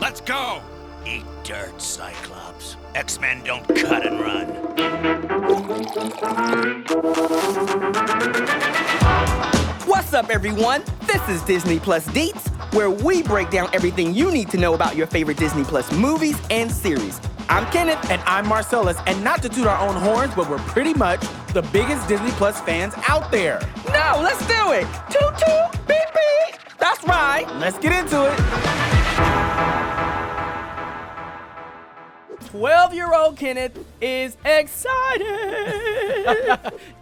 Let's go! Eat dirt, Cyclops. X-Men don't cut and run. What's up, everyone? This is Disney Plus Deets, where we break down everything you need to know about your favorite Disney Plus movies and series. I'm Kenneth. And I'm Marcellus, and not to toot our own horns, but we're pretty much the biggest Disney Plus fans out there. No, let's do it. Toot toot, beep beep. That's right. Let's get into it. 12-year-old Kenneth is excited.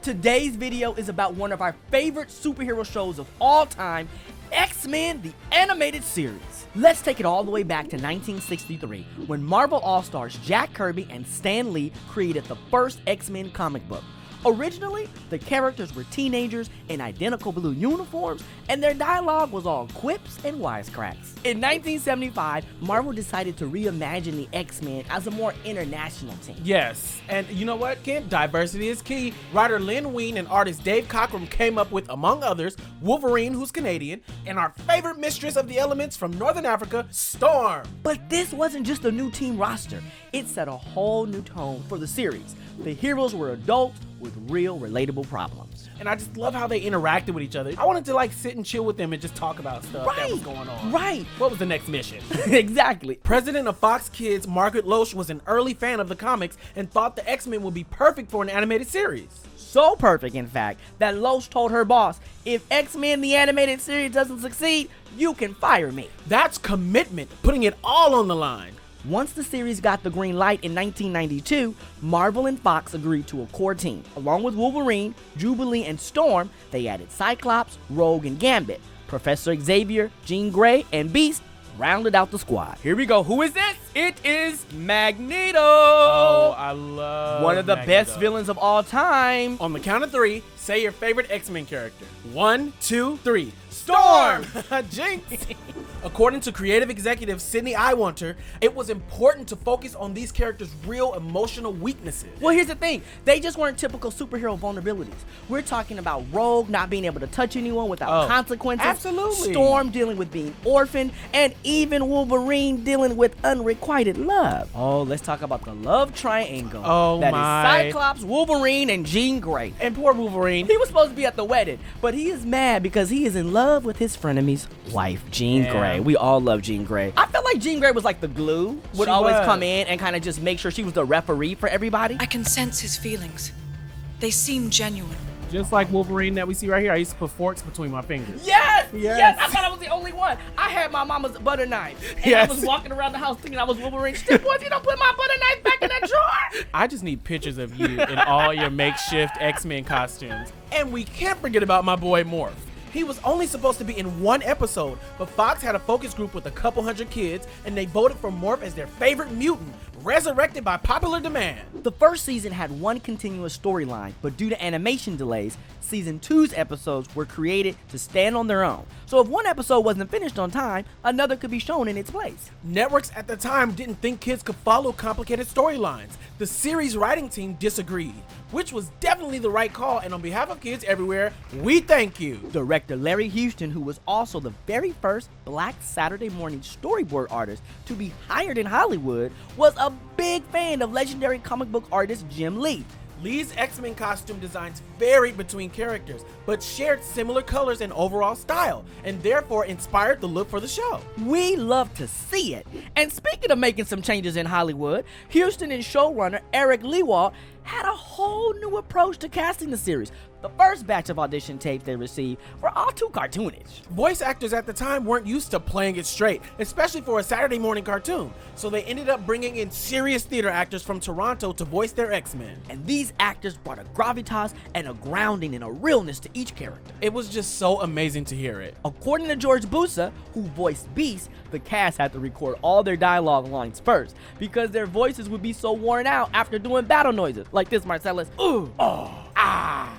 Today's video is about one of our favorite superhero shows of all time, X-Men, the animated series. Let's take it all the way back to 1963, when Marvel All-Stars Jack Kirby and Stan Lee created the first X-Men comic book. Originally, the characters were teenagers in identical blue uniforms, and their dialogue was all quips and wisecracks. In 1975, Marvel decided to reimagine the X-Men as a more international team. Yes, and you know what, Ken? Diversity is key. Writer Len Wein and artist Dave Cockrum came up with, among others, Wolverine, who's Canadian, and our favorite mistress of the elements from Northern Africa, Storm. But this wasn't just a new team roster. It set a whole new tone for the series. The heroes were adults with real relatable problems. And I just love how they interacted with each other. I wanted to sit and chill with them and just talk about stuff that was going on. Right. What was the next mission? Exactly. President of Fox Kids, Margaret Loesch, was an early fan of the comics and thought the X-Men would be perfect for an animated series. So perfect, in fact, that Loesch told her boss, if X-Men the animated series doesn't succeed, you can fire me. That's commitment, putting it all on the line. Once the series got the green light in 1992, Marvel and Fox agreed to a core team. Along with Wolverine, Jubilee, and Storm, they added Cyclops, Rogue, and Gambit. Professor Xavier, Jean Grey, and Beast rounded out the squad. Here we go. Who is this? It is Magneto! Oh, I love one of the Magneto. best villains of all time. On the count of three, say your favorite X-Men character. 1, 2, 3. Storm! Jinx! According to creative executive Sidney Iwanter, it was important to focus on these characters' real emotional weaknesses. Well, here's the thing. They just weren't typical superhero vulnerabilities. We're talking about Rogue not being able to touch anyone without consequences. Absolutely. Storm dealing with being orphaned, and even Wolverine dealing with unrequited love. Oh, let's talk about the love triangle. Oh, that my. is Cyclops, Wolverine, and Jean Grey. And poor Wolverine. He was supposed to be at the wedding, but he is mad because he is in love with his frenemy's wife, Jean Grey. We all love Jean Grey. I felt like Jean Grey was like the glue, would always come in and kind of just make sure she was the referee for everybody. I can sense his feelings. They seem genuine. Just like Wolverine that we see right here, I used to put forks between my fingers. Yes! I thought I was the only one. I had my mama's butter knife, and I was walking around the house thinking I was Wolverine. She said, boy, if you don't put my butter knife back in that drawer. I just need pictures of you in all your makeshift X-Men costumes. And we can't forget about my boy Morph. He was only supposed to be in one episode, but Fox had a focus group with a couple hundred kids, and they voted for Morph as their favorite mutant, resurrected by popular demand. The first season had one continuous storyline, but due to animation delays, season 2's episodes were created to stand on their own. So if one episode wasn't finished on time, another could be shown in its place. Networks at the time didn't think kids could follow complicated storylines. The series writing team disagreed, which was definitely the right call, and on behalf of kids everywhere, we thank you. Director Larry Houston, who was also the very first Black Saturday Morning storyboard artist to be hired in Hollywood, was a big fan of legendary comic book artist Jim Lee. Lee's X-Men costume designs varied between characters, but shared similar colors and overall style, and therefore inspired the look for the show. We love to see it. And speaking of making some changes in Hollywood, Houston and showrunner Eric Lewald had a whole new approach to casting the series. The first batch of audition tapes they received were all too cartoonish. Voice actors at the time weren't used to playing it straight, especially for a Saturday morning cartoon, so they ended up bringing in serious theater actors from Toronto to voice their X-Men. And these actors brought a gravitas and a grounding and a realness to each character. It was just so amazing to hear it. According to George Busa, who voiced Beast, the cast had to record all their dialogue lines first because their voices would be so worn out after doing battle noises like this, Marcellus. Ooh, oh, ah.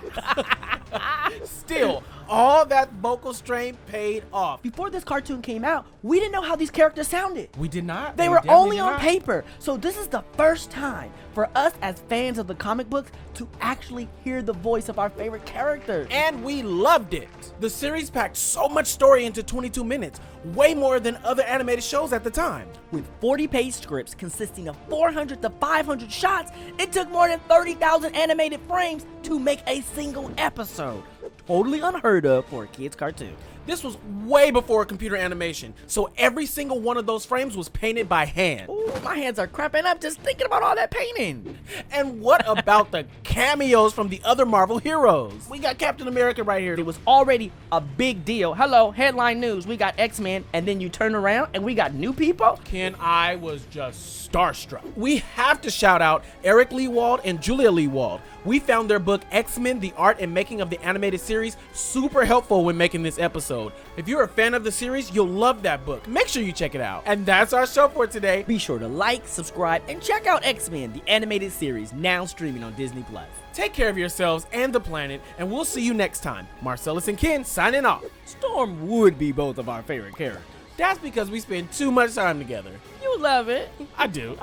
Still, all that vocal strain paid off. Before this cartoon came out, we didn't know how these characters sounded. We did not. They We were definitely only did on not. paper. So this is the first time for us as fans of the comic books to actually hear the voice of our favorite characters. And we loved it. The series packed so much story into 22 minutes, way more than other animated shows at the time. With 40-page scripts consisting of 400 to 500 shots, it took more than 30,000 animated frames to make a single episode. Totally unheard of for a kid's cartoon. This was way before computer animation, so every single one of those frames was painted by hand. Ooh, my hands are cramping up just thinking about all that painting. And what about the cameos from the other Marvel heroes? We got Captain America right here. It was already a big deal. Hello, headline news. We got X-Men, and then you turn around and we got new people? Ken, I was just starstruck. We have to shout out Eric Lewald and Julia Lewald. We found their book X-Men: The Art and Making of the Animated Series super helpful when making this episode. If you're a fan of the series, you'll love that book. Make sure you check it out. And that's our show for today. Be sure to like, subscribe, and check out X-Men, the animated series, now streaming on Disney+. Take care of yourselves and the planet, and we'll see you next time. Marcellus and Ken signing off. Storm would be both of our favorite characters. That's because we spend too much time together. You love it. I do.